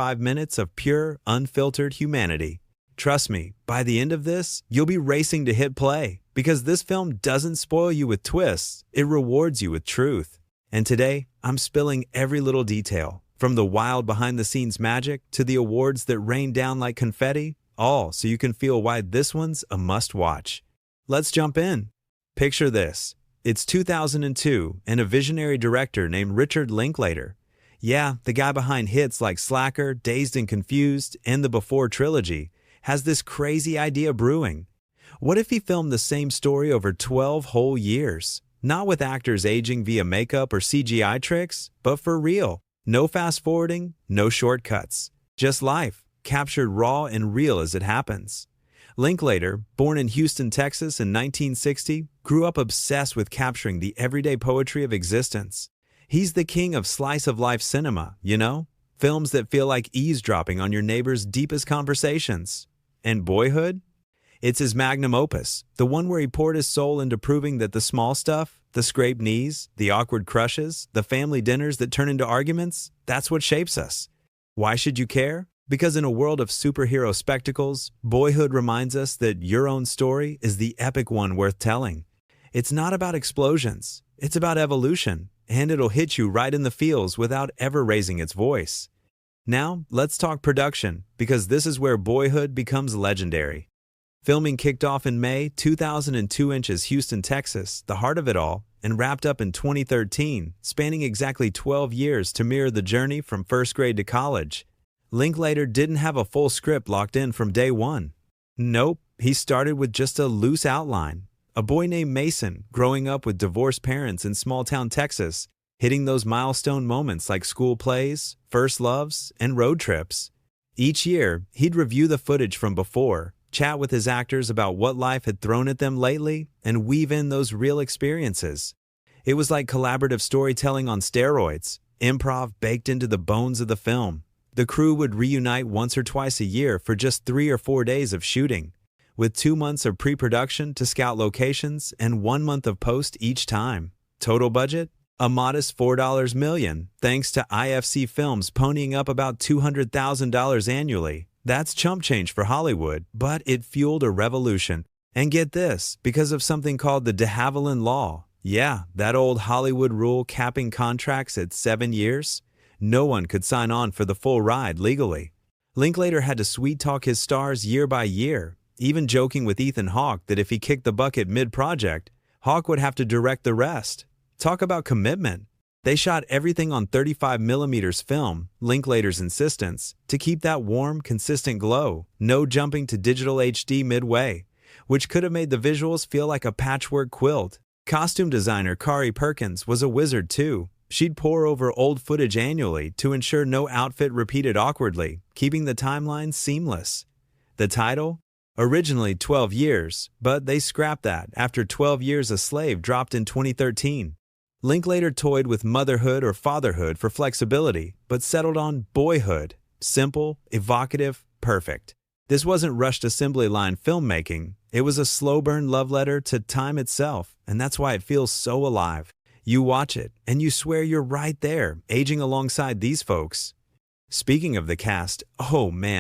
5 minutes of pure, unfiltered humanity. Trust me, by the end of this, you'll be racing to hit play, because this film doesn't spoil you with twists, it rewards you with truth. And today, I'm spilling every little detail, from the wild behind-the-scenes magic to the awards that rain down like confetti, all so you can feel why this one's a must-watch. Let's jump in. Picture this. It's 2002, and a visionary director named Richard Linklater. Yeah, the guy behind hits like Slacker, Dazed and Confused, and the Before trilogy, has this crazy idea brewing. What if he filmed the same story over 12 whole years? Not with actors aging via makeup or CGI tricks, but for real. No fast-forwarding, no shortcuts. Just life, captured raw and real as it happens. Linklater, born in Houston, Texas in 1960, grew up obsessed with capturing the everyday poetry of existence. He's the king of slice-of-life cinema, you know? Films that feel like eavesdropping on your neighbor's deepest conversations. And Boyhood? It's his magnum opus, the one where he poured his soul into proving that the small stuff, the scraped knees, the awkward crushes, the family dinners that turn into arguments, that's what shapes us. Why should you care? Because in a world of superhero spectacles, Boyhood reminds us that your own story is the epic one worth telling. It's not about explosions, it's about evolution, and it'll hit you right in the feels without ever raising its voice. Now, let's talk production, because this is where Boyhood becomes legendary. Filming kicked off in May 2002 inches Houston, Texas, the heart of it all, and wrapped up in 2013, spanning exactly 12 years to mirror the journey from first grade to college. Linklater didn't have a full script locked in from day one. Nope, he started with just a loose outline. A boy named Mason, growing up with divorced parents in small-town Texas, hitting those milestone moments like school plays, first loves, and road trips. Each year, he'd review the footage from before, chat with his actors about what life had thrown at them lately, and weave in those real experiences. It was like collaborative storytelling on steroids, improv baked into the bones of the film. The crew would reunite once or twice a year for just 3 or 4 days of shooting, with 2 months of pre-production to scout locations and 1 month of post each time. Total budget? A modest $4 million, thanks to IFC Films ponying up about $200,000 annually. That's chump change for Hollywood, but it fueled a revolution. And get this, because of something called the de Havilland Law. Yeah, that old Hollywood rule capping contracts at 7 years. No one could sign on for the full ride legally. Linklater had to sweet-talk his stars year by year, even joking with Ethan Hawke that if he kicked the bucket mid-project, Hawke would have to direct the rest. Talk about commitment. They shot everything on 35mm film, Linklater's insistence, to keep that warm, consistent glow, no jumping to digital HD midway, which could have made the visuals feel like a patchwork quilt. Costume designer Kari Perkins was a wizard too. She'd pore over old footage annually to ensure no outfit repeated awkwardly, keeping the timeline seamless. The title? Originally 12 years, but they scrapped that after 12 Years a Slave dropped in 2013. Linklater toyed with motherhood or fatherhood for flexibility, but settled on Boyhood. Simple, evocative, perfect. This wasn't rushed assembly line filmmaking. It was a slow-burn love letter to time itself, and that's why it feels so alive. You watch it, and you swear you're right there, aging alongside these folks. Speaking of the cast, oh man,